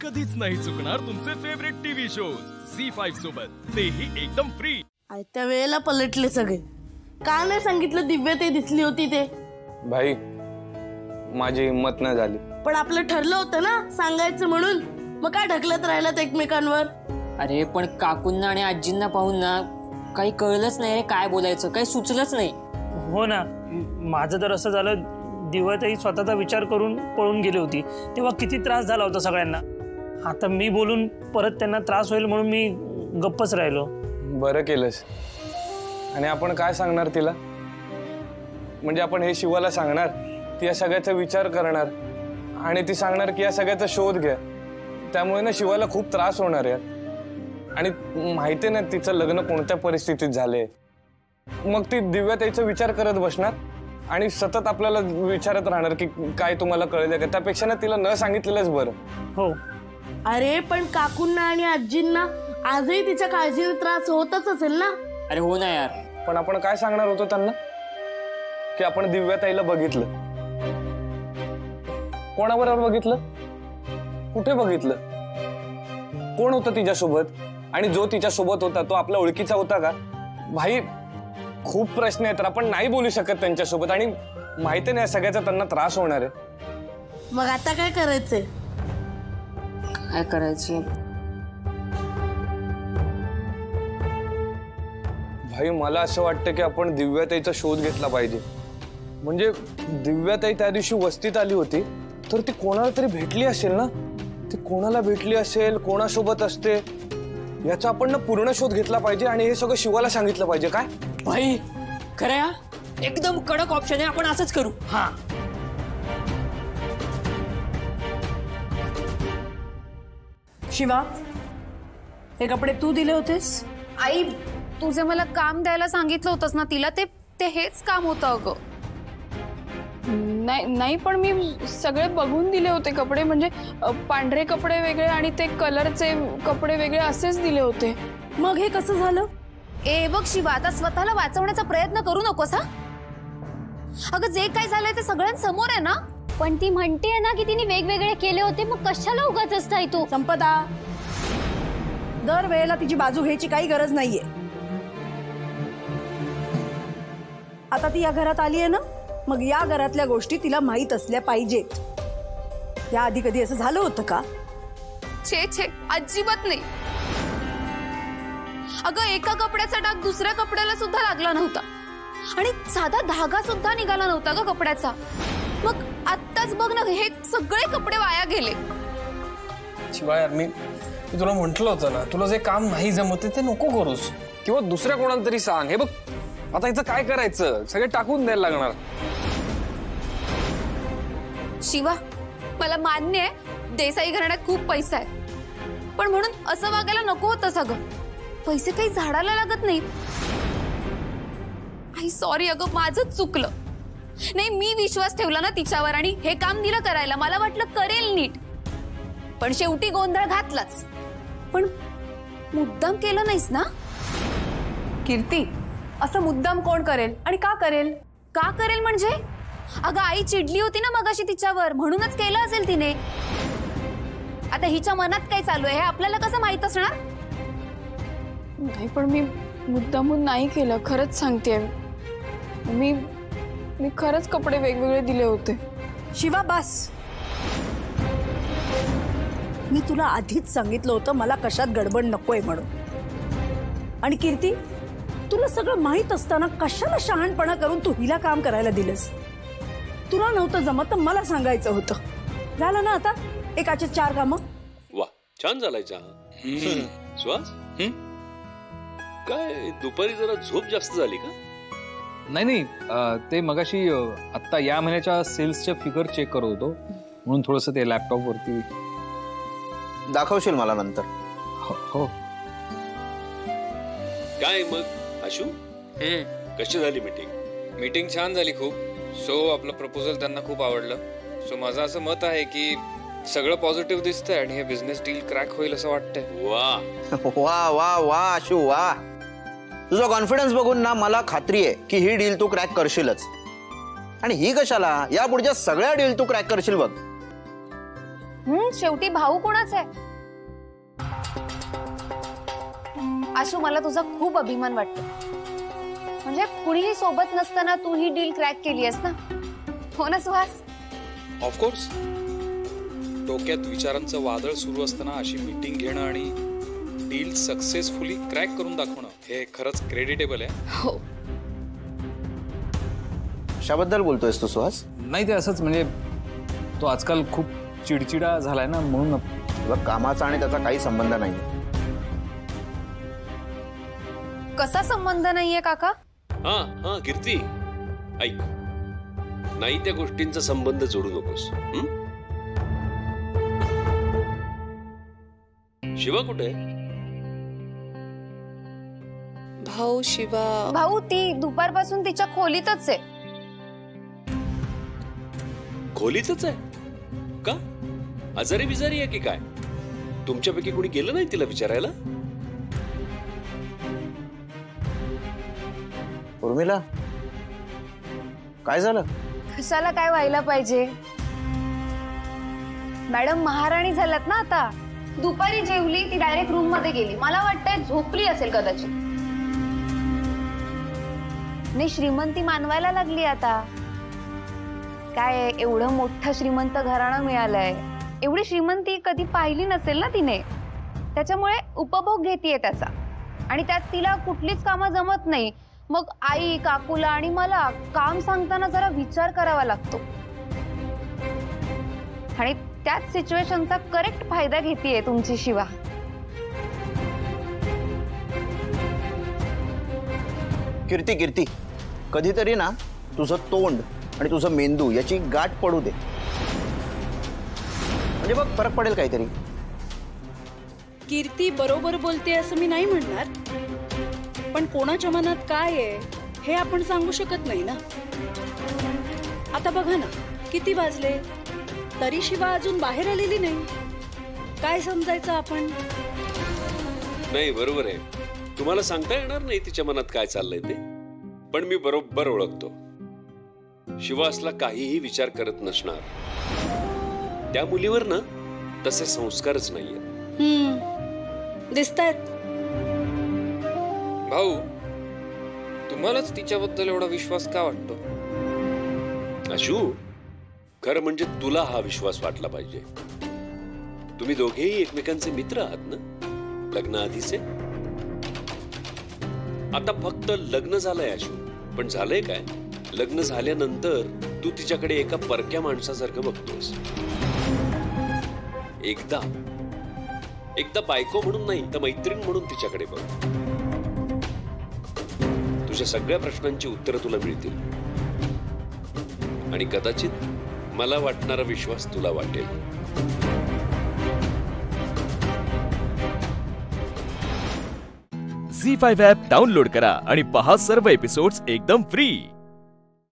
कधीच नाही चुकणार तुमचे फेवरेट टीव्ही शोज झी5 सोबत, तेही एकदम फ्री। त्या वेळेला पलटले सगळे। का नाही सांगितलं दिव्या ते दिसली होती ते? भाई माझी हिम्मत नाही झाली। पण आपलं ठरलं होतं ना सांगायचं म्हणून, मग काय ढकलत राहिलात एकमेकांवर? अरे पण काकूंना आणि आजींना पाहून ना काही कळलंच नाही रे, काय बोलायचं काही सुचलंच नाही। हो ना, माझं तर असं झालं, दिव्याताई स्वतःचा विचार करून पळून गेली होती तेव्हा किती त्रास झाला होता सगळ्यांना। आता मी बोलून परत त्यांना त्रास होईल म्हणून मी गप्पच राहिलो। बरं केलंस। आणि आपण काय सांगणार तिला? म्हणजे आपण हे शिवाला सांगणार, ती या सगळ्याचा विचार करणार आणि ती सांगणार की या सगळ्याचा शोध घ्या। त्यामुळे ना शिवाला खूप त्रास होणार यार। आणि माहिती ना तिचं लग्न कोणत्या परिस्थितीत झालंय, मग ती दिव्याताईचा विचार करत बसणार आणि सतत आपल्याला विचारत राहणार की काय तुम्हाला कळलं का? त्यापेक्षा ना तिला न सांगितलेलंच बरं। हो अरे पण काकूंना आणि आजींना आजही तिच्या काळजीने त्रास होतच असेल ना? अरे हो ना यार, पण आपण काय सांगणार होतो त्यांना की आपण दिव्याताईला बघितलं? कोणाबरोबर बघितलं? कुठे बघितलं? कोण होतं तिच्यासोबत? आणि जो तिच्यासोबत होता तो आपल्या ओळखीचा होता का? भाई खूप प्रश्न आहेत, आपण नाही बोलू शकत त्यांच्यासोबत आणि माहिती नाही सगळ्याचा त्यांना त्रास होणार आहे। मग आता काय करायचंय? काय करायचं भाई मला असं वाटतं की आपण दिव्याताईचा शोध घेतला पाहिजे। म्हणजे दिव्याताई त्या दिवशी वस्तीत आली होती तर ती कोणाला तरी भेटली असेल ना, ती कोणाला भेटली असेल, कोणासोबत असते याचा आपण ना पूर्ण शोध घेतला पाहिजे आणि हे सगळं शिवाला सांगितलं पाहिजे। काय भाई खरं एकदम कडक ऑप्शन आहे, आपण असंच करू। हा शिवा, हे कपडे तू दिले होतेस? आई तुझे मला काम द्यायला सांगितलं होतंस ना तिला, ते हेच काम होतं अगं। नाही पण मी सगळे बघून दिले होते कपडे, म्हणजे पांढरे कपडे वेगळे आणि ते कलरचे कपडे वेगळे असेच दिले होते। मग हे कसं झालं? ए बघ शिवा, आता स्वतःला वाचवण्याचा प्रयत्न करू नकोस हा। अगं जे काय झालंय ते सगळ्यांसमोर आहे ना। पण ती म्हणते ना की तिने वेगवेगळे केले होते, मग कशाला उगाच असताय तू? संपदा, दर वेळेला तिची बाजू घ्यायची काही गरज नाहीये। आता ती या घरात आली आहे ना, मग या घरातल्या गोष्टी तिला माहित असल्या पाहिजेत। या आधी कधी असं झालं होतं का? छे छे, अजिबात नाही। अगं एका कपड्याचा डाग दुसऱ्या कपड्याला सुद्धा लागला नव्हता आणि साधा धागा सुद्धा निघाला नव्हता ग कपड्याचा। मग आत्ताच बघ ना, हे सगळे कपडे वाया गेले। शिवाय यार मी तुला म्हटलं होतं ना, तुला जे काम नाही जमत ते नको करूस, किंवा दुसऱ्या कोणाला तरी सांग। हे बघ आता हिचं काय करायचं, सगळे टाकून द्यायला लागणार। शिवा मला मान्य आहे देसाई घराण्यात खूप पैसा आहे, पण म्हणून असं वागायला नको होतं सगळं। पैसे काही झाडाला लागत नाही। आई सॉरी अगं, माझंच चुकलं। नाही मी विश्वास ठेवला ना तिच्यावर आणि हे काम दिलं करायला, मला वाटलं करेल नीट, पण शेवटी गोंधळ घातलाच। पण मुद्दाम केलं नाहीस ना? कीर्ती, असं मुद्दाम कोण करेल आणि का करेल? का करेल म्हणजे? अगं आई चिडली होती ना मगाशी तिच्यावर, म्हणूनच केलं असेल तिने। आता हिच्या मनात काय चालू आहे हे आपल्याला कसं माहित असणार? नाही पण मी मुद्दामून नाही केलं, खरंच सांगतेय। मी खरंच कपडे वेगवेगळे दिले होते। शिवा बस, मी तुला आधीच सांगितलं होतं मला कशात गडबड नकोय म्हणून। आणि कीर्ती, तुला सगळं माहित असताना कशाला शहाणपणा करून तू हिला काम करायला दिलंस? तुला नव्हतं जमत तर मला सांगायचं होतं। झालं ना आता एकाचे 4 कामं। वा छान झालाय चहा। श्वास काय दुपारी जरा झोप जास्त झाली का? नाही ते मगाशी आता या महिन्याच्या सेल्सच्या फिगर चेक करत होतो म्हणून थोडस ते लॅपटॉप वरती। दाखवशील मला नंतर? हो। काय मग आशू, कशी झाली मीटिंग? मीटिंग छान झाली खूप। सो आपलं प्रपोजल त्यांना खूप आवडलं। सो माझं असं मत आहे की सगळं पॉझिटिव्ह दिसतंय आणि हे बिझनेस डील क्रॅक होईल असं वाटतंय। वा वा वा वा आशू वा, तुझा कॉन्फिडन्स बघून ना मला खात्री आहे की ही डील तू क्रॅक करशीलच। आणि ही कशाला, या पुढच्या सगळ्या डील तू क्रॅक करशील बघ। शेवटी भाऊ कोणाचा आहे? आशू, मला तुझा खूप अभिमान वाटतो. म्हणजे कुणीही सोबत नसताना तू ही डील क्रॅक केली आहेस ना, हो ना सुहास? ऑफकोर्स. डोक्यात विचारांचं वादळ सुरू असताना अशी मीटिंग घेणं आणि डील सक्सेसफुली क्रॅक करून दाखवणं हे खरंच क्रेडिटेबल आहे. हो. कशाबद्दल बोलतोयस तू सुहास? नाही, ते असंच म्हणजे तो आजकाल खूप चिडचिडा झालाय ना, म्हणून. तुला कामाचा आणि त्याचा काही संबंध नाही. कसा संबंध नाहीये काका? हा कीर्ती, ऐक, नाही त्या गोष्टींचा संबंध जोडू नकोस. शिवा कुठे? भाऊ शिवा. भाऊ ती दुपारपासून तिच्या खोलीतच आहे. खोलीतच आहे का? आजारी बिजारी आहे की काय? तुमच्यापैकी कोणी गेलं नाही तिला विचारायला? उर्मिला, काय झालं? कशाला काय व्हायला पाहिजे? मॅडम महाराणी झाल्यात ना आता. दुपारी जेवली, ती डायरेक्ट रूम मध्ये गेली. मला वाटतंय झोपली असेल कदाचित. नाही, श्रीमंती मानवायला लागली आता. काय एवढं मोठं श्रीमंत घराणं मिळालंय. एवढी श्रीमंती कधी पाहिली नसेल ना तिने. त्याच्यामुळे उपभोग घेतीये त्याचा. आणि त्यात तिला कुठलीच कामं जमत नाही. मग आई, काकूला आणि मला काम सांगताना जरा विचार करावा लागतो. आणि त्याच सिच्युएशनचा करेक्ट फायदा घेतीये तुमची शिवा. कीर्ती, कधीतरी ना तुझं तोंड आणि तुझं मेंदू याची गाठ पडू दे, म्हणजे बघ फरक पडेल काहीतरी. कीर्ती बरोबर बोलते असं मी नाही म्हणणार, पण कोणाच्या मनात काय आहे हे आपण सांगू शकत नाही ना. आता बघा ना, किती वाजले तरी शिवा अजून बाहेर आलेली नाही. काय समजायचं आपण? नाही, बरोबर आहे. तुम्हाला सांगता येणार नाही तिच्या मनात काय चाललंय ते, पण मी बरोबर ओळखतो. शिवा असला काहीही विचार करत नसणार. त्या मुलीवर ना तसे संस्कारच नाहीये. दिसतायत. भाऊ, तुम्हालाच तिच्याबद्दल एवढा विश्वास का वाटतो? आशू, खरं म्हणजे तुला हा विश्वास वाटला पाहिजे. तुम्ही दोघेही एकमेकांचे मित्र आहात ना, लग्नाआधीचे. आता फक्त लग्न झालंय आशू, पण झालंय काय? लग्न झाल्यानंतर तू तिच्याकडे एका परक्या माणसासारखं बघतोस. एकदा बायको म्हणून नाही तर मैत्रीण म्हणून तिच्याकडे बघ. तुझ्या सगळ्या प्रश्नांची उत्तरं तुला मिळतील आणि कदाचित मला वाटणारा विश्वास तुला वाटेल. झी5 ॲप डाउनलोड करा आणि पहा सर्व एपिसोड्स एकदम फ्री.